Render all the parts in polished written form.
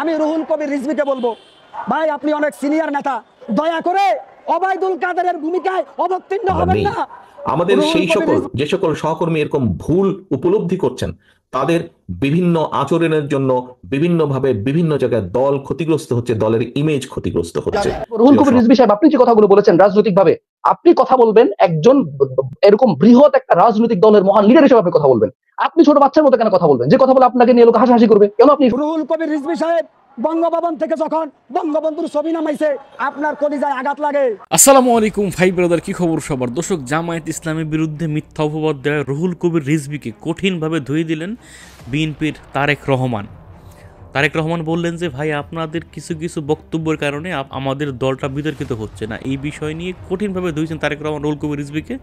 আমি রুহুল কবির রিজভীকে বলবো, ভাই আপনি অনেক সিনিয়র নেতা, দয়া করে ওবায়দুল কাদেরের ভূমিকায় অবতীর্ণ হবেন না। আমাদের সেই সকল যে সকল সহকর্মী এরকম ভুল উপলব্ধি করছেন, তাদের বিভিন্ন আচরণের জন্য বিভিন্নভাবে বিভিন্ন জায়গায় দল ক্ষতিগ্রস্ত হচ্ছে, দলের ইমেজ ক্ষতিগ্রস্ত হচ্ছে। রুহুল কবির রিজভী সাহেব, আপনি যে কথাগুলো বলেছেন রাজনৈতিকভাবে, আপনি কথা বলবেন একজন এরকম বৃহৎ একটা রাজনৈতিক দলের মহান লিডার হিসেবে আপনি কথা বলবেন। আপনি ছোট বাচ্চার মতো কেন কথা বলবেন? যে কথা বলে আপনাকে নিয়ে লোক হাসাহাসি করবে কেন? আপনি রুহুল কবির রিজভী সাহেব বঙ্গভবন থেকে যখন বঙ্গবন্ধুর ছবি নামাইছে, আপনার কলিজায় আঘাত লাগে। আসসালামু আলাইকুম ভাই ব্রাদার, কি খবর সবার? দর্শক, জামায়াত ইসলামের বিরুদ্ধে মিথ্যা অপবাদ দেওয়া রুহুল কবির রিজভীকে কঠিনভাবে ধুয়ে দিলেন বিএনপির তারেক রহমান। তারেক রহমান বললেন যে ভাই, আপনাদের কিছু কিছু বক্তব্যের কারণে আমাদের দলটা বিতর্কিত হচ্ছে না, এই বিষয় নিয়ে কঠিনভাবে ধুয়েছেন তারেক রহমান রুহুল কবির রিজভীকে।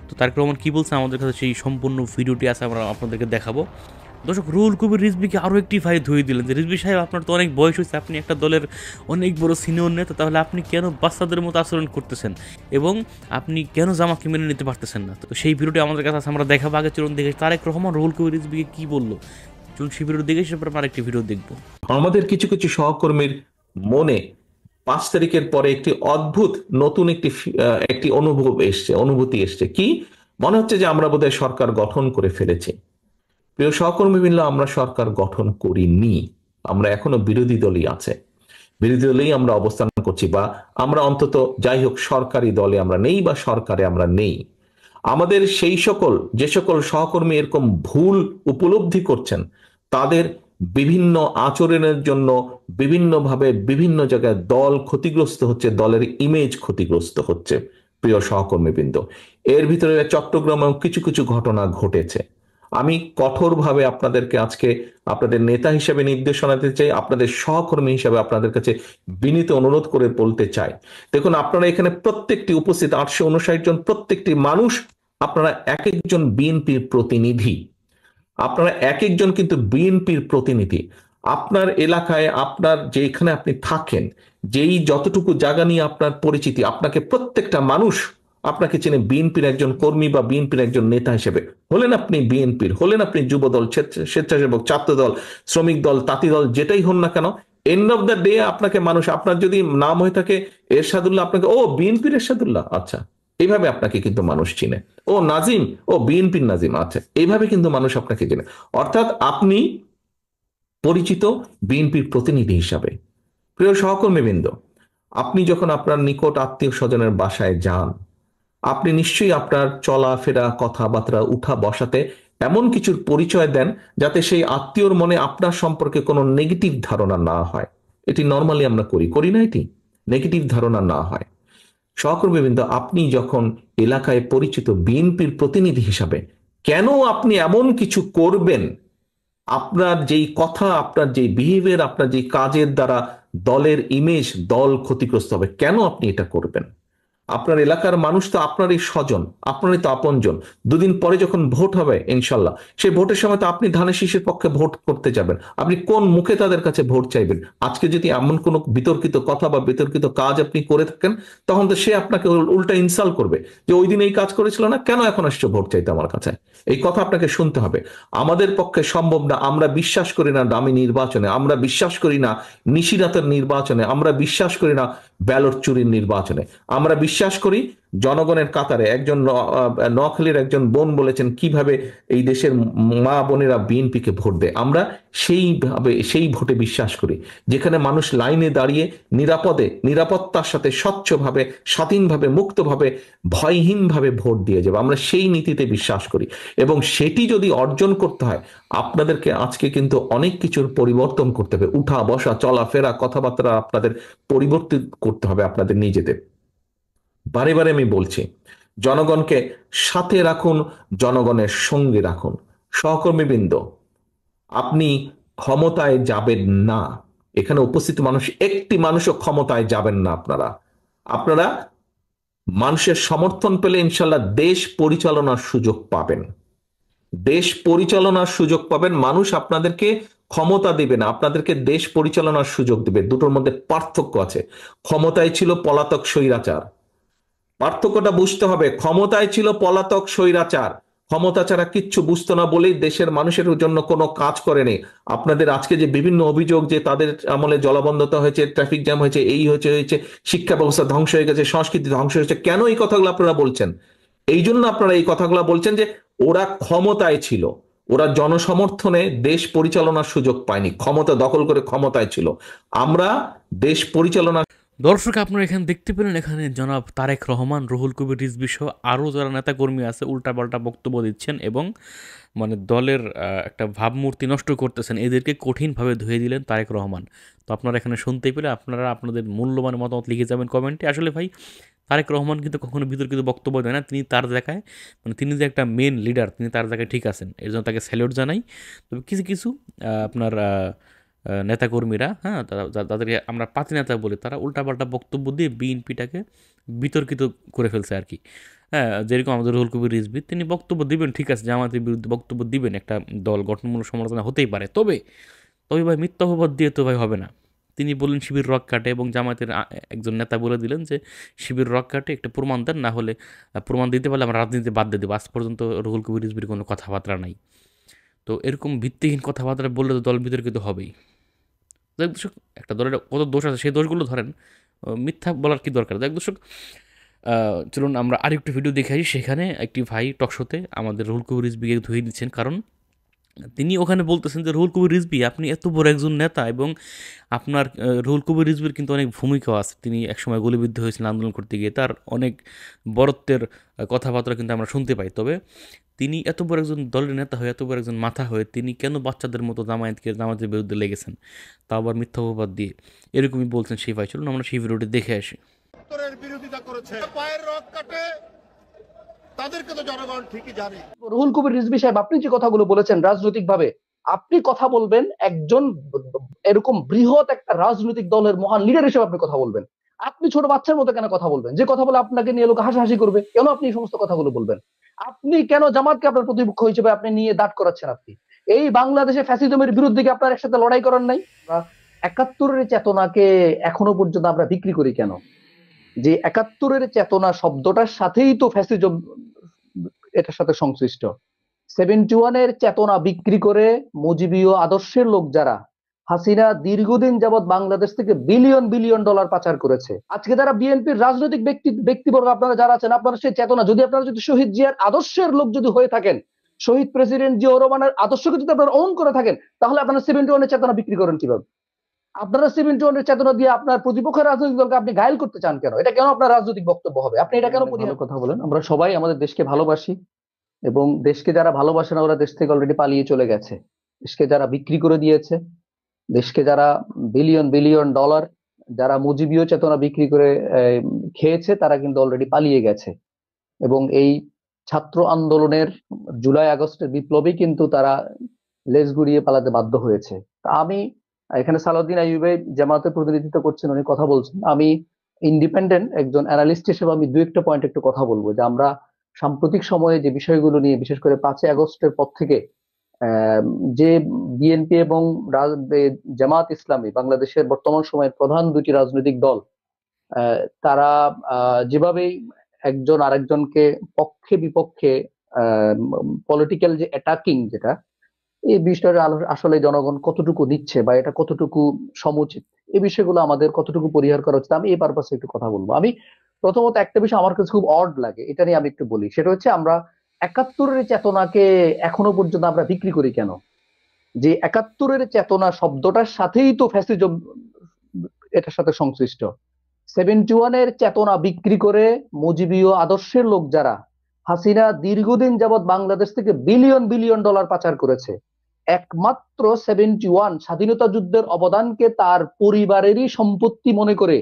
তো তারেক রহমান কী বলছে আমাদের কাছে সেই সম্পূর্ণ ভিডিওটি আছে, আমরা আপনাদেরকে দেখাবো। দর্শক, রুহুল কবির রিজভীকে আরও একটি ভাই ধুয়ে দিলেন যে রিজভী সাহেব, আপনার তো অনেক বয়স হয়েছে, আপনি একটা দলের অনেক বড় সিনিয়র নেতা, তাহলে আপনি কেন বাচ্চাদের মতো আচরণ করতেছেন এবং আপনি কেন জামাকে মেনে নিতে পারতেছেন না? তো সেই ভিডিওটি আমাদের কাছে আছে, আমরা দেখাবো। আগে চলুন দেখে তারেক রহমান রুহুল কবির রিজভীকে কী বললো। চলুন সেই ভিডিও দেখে সেরপর আমরা আরেকটি ভিডিও দেখবো। আমাদের কিছু কিছু সহকর্মীর মনে 5 তারিখের পরে একটি অদ্ভুত নতুন একটি অনুভূতি এসছে। কি মনে হচ্ছে? যে আমরা বোধহয় সরকার গঠন করে ফেলেছি। প্রিয় সহকর্মী বৃন্দ, আমরা সরকার গঠন করিনি, আমরা এখনো বিরোধী দলই আছে, বিরোধী দলেই আমরা অবস্থান করছি, বা আমরা অন্তত যাই হোক সরকারি দলে আমরা নেই বা সরকারে আমরা নেই। আমাদের সেই সকল যে সকল সহকর্মী এরকম ভুল উপলব্ধি করছেন, তাদের বিভিন্ন আচরণের জন্য বিভিন্নভাবে বিভিন্ন জায়গায় দল ক্ষতিগ্রস্ত হচ্ছে, দলের ইমেজ ক্ষতিগ্রস্ত হচ্ছে। প্রিয় সহকর্মীবৃন্দ, এর ভিতরে চট্টগ্রামেও কিছু কিছু ঘটনা ঘটেছে। আমি কঠোরভাবে আপনাদেরকে আজকে আপনাদের নেতা হিসেবে নির্দেশনা দিতে চাই, আপনাদের সহকর্মী হিসেবে আপনাদের কাছে বিনীত অনুরোধ করে বলতে চাই। দেখুন, আপনারা এখানে প্রত্যেকটি উপস্থিত 859 জন প্রত্যেকটি মানুষ, আপনারা এক একজন বিএনপির প্রতিনিধি, আপনারা এক একজন কিন্তু বিএনপির প্রতিনিধি। আপনার এলাকায়, আপনার যেখানে আপনি থাকেন, যেই যতটুকু জায়গা নিয়ে আপনার পরিচিতি, আপনাকে প্রত্যেকটা মানুষ আপনাকে চেনে বিএনপির একজন কর্মী বা বিএনপির একজন নেতা হিসেবে। হলেন আপনি বিএনপির, হলেন আপনি যুব দল, স্বেচ্ছাসেবক, ছাত্র দল, শ্রমিক দল, তাঁতি দল, যেটাই হন না কেন, এন্ড অফ দ্য ডে আপনাকে মানুষ, আপনার যদি নাম হয়ে থাকে এরশাদুল্লাহ, আপনাকে ও বিএনপির এরশাদুল্লাহ, আচ্ছা, এইভাবে আপনাকে কিন্তু মানুষ চিনে। ও নাজিম, ও বিএনপির নাজিম, আচ্ছা, এইভাবে কিন্তু মানুষ আপনাকে চেনে। অর্থাৎ আপনি পরিচিত বিএনপির প্রতিনিধি হিসাবে। প্রিয় সহকর্মীবৃন্দ, আপনি যখন আপনার নিকট আত্মীয় স্বজনের বাসায় যান, আপনি নিশ্চয়ই আপনার চলাফেরা, কথাবার্তা, উঠা বসাতে এমন কিছুর পরিচয় দেন যাতে সেই আত্মীয়র মনে আপনার সম্পর্কে কোনো নেগেটিভ ধারণা না হয়। এটি নর্মালি আমরা করি না, এটি নেগেটিভ ধারণা না হয়। সহকর্মীবৃন্দ, আপনি যখন এলাকায় পরিচিত বিএনপির প্রতিনিধি হিসাবে, কেন আপনি এমন কিছু করবেন? আপনার যেই কথা, আপনার যেই বিহেভিয়ার, আপনার যেই কাজের দ্বারা দলের ইমেজ, দল ক্ষতিগ্রস্ত হবে, কেন আপনি এটা করবেন? আপনার এলাকার মানুষ তো আপনারই স্বজন, আপনারই তো আপনজন। দুদিন পরে যখন ভোট হবে ইনশাল্লাহ, সেই ভোটের সময় তো আপনি ধানের শীষের পক্ষে ভোট করতে যাবেন। আপনি কোন মুখে তাদের কাছে ভোট চাইবেন? আজকে যদি এমন কোনো বিতর্কিত কথা বা বিতর্কিত কাজ আপনি করে থাকেন, তখন তো সে আপনাকে উল্টা ইনসাল্ট করবে যে ওই দিন এই কাজ করেছিল না, কেন এখন আসছো ভোট চাইতে আমার কাছে? এই কথা আপনাকে শুনতে হবে। আমাদের পক্ষে সম্ভব না, আমরা বিশ্বাস করি না দামি নির্বাচনে, আমরা বিশ্বাস করি না নিশিরাতের নির্বাচনে, আমরা বিশ্বাস করি না ব্যালট চুরির নির্বাচনে। আমরা বিশ্বাস করি জনগণের কাতারে। একজন নোয়াখালীর একজন বোন বলেছেন কিভাবে এই দেশের মা বোনেরা বিএনপিকে ভোট দেয়। আমরা সেই ভোটে বিশ্বাস করি, যেখানে মানুষ লাইনে দাঁড়িয়ে নিরাপদে, নিরাপত্তার সাথে, স্বচ্ছভাবে, স্বাধীনভাবে, মুক্তভাবে, ভয়হীনভাবে ভোট দিয়ে যাবে। আমরা সেই নীতিতে বিশ্বাস করি, এবং সেটি যদি অর্জন করতে হয়, আপনাদেরকে আজকে কিন্তু অনেক কিছুর পরিবর্তন করতে হবে। উঠা বসা, চলাফেরা, কথাবার্তা আপনাদের পরিবর্তিত করতে হবে আপনাদের নিজেদের। বারে বারে আমি বলছি, জনগণকে সাথে রাখুন, জনগণের সঙ্গে রাখুন। সহকর্মীবৃন্দ, আপনি ক্ষমতায় যাবেন না, এখানে উপস্থিত মানুষ একটি মানুষও ক্ষমতায় যাবেন না। আপনারা মানুষের সমর্থন পেলে ইনশাল্লাহ দেশ পরিচালনার সুযোগ পাবেন, দেশ পরিচালনার সুযোগ পাবেন। মানুষ আপনাদেরকে ক্ষমতা দেবে না, আপনাদেরকে দেশ পরিচালনার সুযোগ দেবে। দুটোর মধ্যে পার্থক্য আছে। ক্ষমতায় ছিল পলাতক স্বৈরাচার, পার্থক্যটা বুঝতে হবে। ক্ষমতায় ছিল পলাতক স্বৈরাচার, ক্ষমতা ছাড়া কিচ্ছু বুঝতো না বলেই দেশের মানুষের জন্য কোনো কাজ করেনি। আপনাদের আজকে যে বিভিন্ন অভিযোগ যে তাদের আমলে জলাবদ্ধতা হয়েছে, ট্রাফিক জ্যাম হয়েছে, এই হয়েছে, শিক্ষা ব্যবস্থা ধ্বংস হয়ে গেছে, সংস্কৃতি ধ্বংস হয়েছে, কেন এই কথাগুলো আপনারা বলছেন? এই জন্য আপনারা এই কথাগুলো বলছেন যে ওরা ক্ষমতায় ছিল, ওরা জনসমর্থনে দেশ পরিচালনার সুযোগ পায়নি, ক্ষমতা দখল করে ক্ষমতায় ছিল। আমরা দেশ পরিচালনা। দর্শক আপনারা এখানে দেখতে পেলেন, এখানে জনাব তারেক রহমান, রুহুল কবির রিজভী সহ আরও যারা নেতাকর্মী আছে উল্টাপাল্টা বক্তব্য দিচ্ছেন এবং মানে দলের একটা ভাবমূর্তি নষ্ট করতেছেন, এদেরকে কঠিনভাবে ধুয়ে দিলেন তারেক রহমান। তো আপনারা এখানে শুনতেই পেলে আপনারা আপনাদের মূল্যবান মতামত লিখে যাবেন কমেন্টে। আসলে ভাই তারেক রহমান কিন্তু কখনো বিতর্কিত বক্তব্য দেয় না, তিনি তার জায়গায় মানে তিনি যে একটা মেন লিডার, তিনি তার জায়গায় ঠিক আছেন, এর জন্য তাকে স্যালিউট জানাই। তবে কিছু কিছু আপনার নেতাকর্মীরা, হ্যাঁ, তাদেরকে আমরা পাতি নেতা বলি, তারা উল্টাপাল্টা বক্তব্য দিয়ে বিএনপিটাকে বিতর্কিত করে ফেলছে আর কি। হ্যাঁ, যেরকম আমাদের রুহুল কবির রিজভী, তিনি বক্তব্য দিবেন, ঠিক আছে, জামাতের বিরুদ্ধে বক্তব্য দিবেন, একটা দল গঠনমূলক সমালোচনা হতেই পারে, তবে তবে ভাই মিথ্যা অপবাদ দিয়ে তো ভাই হবে না। তিনি বললেন শিবির রক কাটে এবং জামাতের একজন নেতা বলে দিলেন যে শিবির রক কাটে, একটা প্রমাণ দেন, না হলে প্রমাণ দিতে পারলে আমরা রাজনীতি বাদ দিয়ে দেবো। আজ পর্যন্ত রুহুল কবির রিজভীর কোনো কথাবার্তা নাই। তো এরকম ভিত্তিহীন কথাবার্তা বললে তো দল বিতর্কিত হবেই। দেখ দর্শক, একটা দলের কত দোষ আছে সেই দোষগুলো ধরেন, মিথ্যা বলার কি দরকার। দেখ দর্শক, চলুন আমরা আরেকটু ভিডিও দেখে আসি। সেখানে একটি ভাই টকশোতে আমাদের রুহুল কবির রিজভীকে ধুয়ে দিচ্ছেন, কারণ তিনি ওখানে বলতেছেন যে রুহুল কবির রিজভী, আপনি এত বড় একজন নেতা এবং আপনার রুহুল কবির রিজভীর কিন্তু অনেক ভূমিকাও আছে। তিনি একসময় গুলিবিদ্ধ হয়েছিলেন আন্দোলন করতে গিয়ে, তার অনেক বরত্বের কথাবার্তা কিন্তু আমরা শুনতে পাই। তবে তিনি এত বড় একজন দলের নেতা হয়ে, এত বড় একজন মাথা হয়ে, তিনি কেন বাচ্চাদের মতো জামায়াতের বিরুদ্ধে লেগেছেন, তা আবার মিথ্যা অপবাদ দিয়ে, এরকমই বলছেন সেই ভাই। চলুন আমরা সেই ভিডিওটি দেখে আসি। বিরোধিতা করেছে, পায়ের রক কাটে, তাদেরকে তো জনগণ ঠিকই জানে। রুহুল কবির রিজভী সাহেব, আপনি যে কথাগুলো বলেছেন রাজনৈতিক ভাবে, আপনি কথা বলবেন একজন এরকম বৃহৎ একটা রাজনৈতিক দলের মহান লিডার হিসেবে আপনি কথা বলবেন। আপনি ছোট বাচ্চার মতো কেন কথা বলবেন? যে কথা বলে আপনাকে নিয়ে লোক হাসাহাসি করবে, কেন আপনি এই সমস্ত কথাগুলো বলবেন? আপনি কেন জামাতকে আপনার প্রতিপক্ষ হিসেবে আপনি নিয়ে দাঁড় করাচ্ছেন? আপনি এই বাংলাদেশে ফ্যাসিজমের বিরুদ্ধে কি আপনার একসাথে লড়াই করার নাই? ৭১-এর চেতনাকে এখনো পর্যন্ত আমরা বিক্রি করি কেন? যে ৭১-এর চেতনা শব্দটার সাথেই তো ফ্যাসিজম এটার সাথে সংশ্লিষ্ট। 71-এর চেতনা বিক্রি করে মুজিবীয় আদর্শের লোক যারা, হাসিনা দীর্ঘদিন যাবৎ বাংলাদেশ থেকে বিলিয়ন বিলিয়ন ডলার পাচার করেছে। আজকে যারা বিএনপির রাজনৈতিক ব্যক্তিবর্গ আপনারা যারা আছেন, আপনারা সেই চেতনা যদি আপনারা যদি শহীদ জিয়ার আদর্শের লোক যদি হয়ে থাকেন, শহীদ প্রেসিডেন্ট জিয়াউর রহমানের আদর্শকে যদি আপনারা ওন করে থাকেন, তাহলে আপনারা 71-এর চেতনা বিক্রি করেন কিভাবে? আপনারা 71-এর চেতনা দিয়ে আপনার প্রতিপক্ষের রাজনৈতিক দলকে আপনি ঘায়েল করতে চান কেন? এটা কেন আপনার রাজনৈতিক বক্তব্য হবে? আপনি এটা কেন পরিহার কথা বলেন? আমরা সবাই আমাদের দেশকে ভালোবাসি এবং দেশকে যারা ভালোবাসে না ওরা দেশ থেকে অলরেডি পালিয়ে চলে গেছে। দেশকে যারা বিক্রি করে দিয়েছে, দেশকে যারা বিলিয়ন বিলিয়ন ডলার যারা মুজিবীয় চেতনা বিক্রি করে খেয়েছে, তারা কিন্তু অলরেডি পালিয়ে গেছে। এবং এই ছাত্র আন্দোলনের জুলাই আগস্টের বিপ্লবে কিন্তু তারা লেজ গুড়িয়ে পালাতে বাধ্য হয়েছে। আমি এখানে সালাউদ্দিন আইয়ুবে জামাতের প্রতিনিধিত্ব করছেন, উনি কথা বলছেন। আমি ইন্ডিপেন্ডেন্ট একজন অ্যানালিস্ট হিসেবে আমি দু একটা পয়েন্ট একটু কথা বলবো, যে আমরা সাম্প্রতিক সময়ে যে বিষয়গুলো নিয়ে, বিশেষ করে 5ই আগস্টের পর থেকে যে বিএনপি এবং জামাত ইসলামী বাংলাদেশের বর্তমান সময়ের প্রধান দুটি রাজনৈতিক দল, তারা যেভাবেই একজন আরেকজনকে পক্ষে বিপক্ষে পলিটিক্যাল যে অ্যাটাকিং, যেটা এই বিষয়টা আসলে জনগণ কতটুকু নিচ্ছে বা এটা কতটুকু সমুচিত, এই বিষয়গুলো আমাদের কতটুকু পরিহার করা উচিত, আমি এই পারপাসে একটু কথা বলবো। আমি প্রথমত একটা বিষয় আমার কাছে খুব অড লাগে, এটা নিয়ে আমি একটু বলি। সেটা হচ্ছে আমরা ৭১-এর চেতনাকে এখনো পর্যন্ত আমরা বিক্রি করি কেন? যে ৭১-এর চেতনা শব্দটার সাথেই তো ফ্যাসিজম এটার সাথে সংশ্লিষ্ট। 71-এর চেতনা বিক্রি করে মুজিবীয় আদর্শের লোক যারা, হাসিনা দীর্ঘদিন যাবৎ বাংলাদেশ থেকে বিলিয়ন বিলিয়ন ডলার পাচার করেছে। একমাত্র 71 স্বাধীনতা যুদ্ধের অবদানকে তার পরিবারেরই সম্পত্তি মনে করে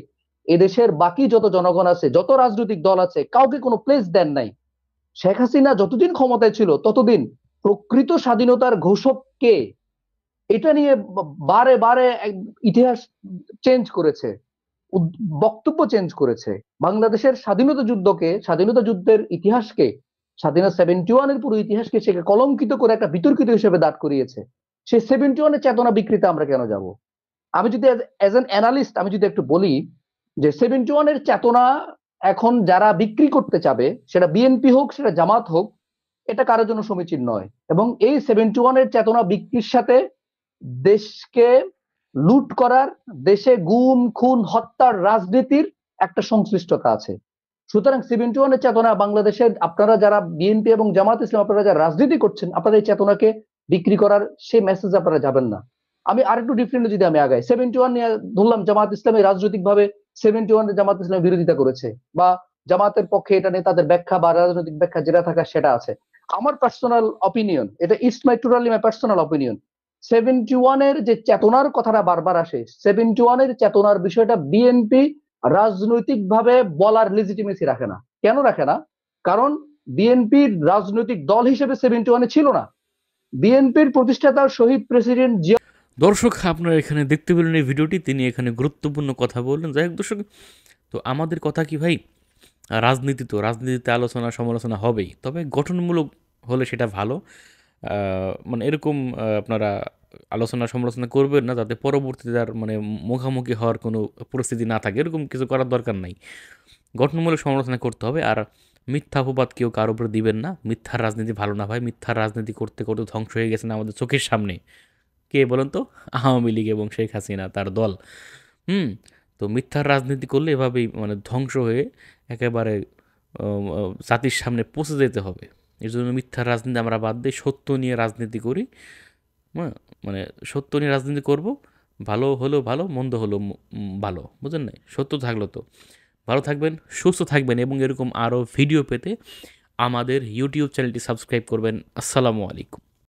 এদেশের বাকি যত জনগণ আছে, যত রাজনৈতিক দল আছে, কাউকে কোনো প্লেস দেন নাই। শেখ হাসিনা যতদিন ক্ষমতায় ছিল ততদিন প্রকৃত স্বাধীনতার ঘোষক কে, এটা নিয়ে বারে বারে ইতিহাস চেঞ্জ করেছে, বক্তব্য চেঞ্জ করেছে। বাংলাদেশের স্বাধীনতা যুদ্ধকে, স্বাধীনতা যুদ্ধের ইতিহাসকে, স্বাধীনতা 71-এর পুরো ইতিহাসকে সে কলঙ্কিত করে একটা বিতর্কিত হিসেবে দাঁড় করিয়েছে। সেই 71-এর চেতনা বিক্রিতে আমরা কেন যাব? আমি যদি অ্যাজ অ্যান অ্যানালিস্ট আমি যদি একটু বলি যে 71-এর চেতনা এখন যারা বিক্রি করতে চাবে, সেটা বিএনপি হোক, সেটা জামাত হোক, এটা কারোর জন্য সমীচীন নয়। এবং এই 71-এর চেতনা বিক্রির সাথে দেশকে লুট করার, দেশে গুম খুন হত্যার রাজনীতির একটা সংশ্লিষ্টতা আছে। সুতরাং 71-এর চেতনা বাংলাদেশের, আপনারা যারা বিএনপি এবং জামাত ইসলাম আপনারা যারা রাজনীতি করছেন, আপনারা এই চেতনাকে বিক্রি করার সেই মেসেজ আপনারা যাবেন না। আমি আরেকটু ডিফারেন্ট যদি আমি আগাই, 71 নিয়ে ধরলাম জামাত ইসলামী রাজনৈতিক ভাবে 71 জামাত ইসলাম বিরোধিতা করেছে, বা জামাতের পক্ষে এটা নিয়ে তাদের ব্যাখ্যা বা রাজনৈতিক ব্যাখ্যা যেটা থাকা সেটা আছে। আমার পার্সোনাল অপিনিয়ন, এটা it's my totally my personal opinion, 71-এর যে চেতনার কথাটা বারবার আসে, 71-এর চেতনার বিষয়টা বিএনপি রাজনৈতিক ভাবে বলার লেজিটিমেসি রাখে না। কেন রাখে না? কারণ বিএনপির রাজনৈতিক দল হিসেবে 71-এ ছিল না। বিএনপির প্রতিষ্ঠাতা শহীদ প্রেসিডেন্ট জিয়া। দর্শক আপনারা এখানে দেখতে পেলেন এই ভিডিওটি, তিনি এখানে গুরুত্বপূর্ণ কথা বললেন। যাই হোক দর্শক, তো আমাদের কথা কি ভাই, রাজনীতি তো রাজনীতিতে আলোচনা সমালোচনা হবেই, তবে গঠনমূলক হলে সেটা ভালো। মানে এরকম আপনারা আলোচনা সমালোচনা করবেন না যাতে পরবর্তীতে আর মানে মুখামুখি হওয়ার কোনো পরিস্থিতি না থাকে, এরকম কিছু করার দরকার নাই। গঠনমূলক সমালোচনা করতে হবে, আর মিথ্যা অপবাদ কেউ কারোর উপরে দিবেন না। মিথ্যার রাজনীতি ভালো না ভাই, মিথ্যার রাজনীতি করতে করতে ধ্বংস হয়ে গেছেন আমাদের চোখের সামনে। কে বলেন তো? আওয়ামী লীগ এবং শেখ হাসিনা তার দল। তো মিথ্যার রাজনীতি করলে এভাবেই মানে ধ্বংস হয়ে একেবারে জাতির সামনে পৌঁছে যেতে হবে। এর জন্য মিথ্যার রাজনীতি আমরা বাদ দিয়ে সত্য নিয়ে রাজনীতি করি। হ্যাঁ, মানে সত্য নিয়ে রাজনীতি করব, ভালো হলেও ভালো, মন্দ হলেও ভালো, বুঝলেন না? সত্য থাকলো তো। ভালো থাকবেন, সুস্থ থাকবেন, এবং এরকম আরও ভিডিও পেতে আমাদের ইউটিউব চ্যানেলটি সাবস্ক্রাইব করবেন। আসসালামু আলাইকুম।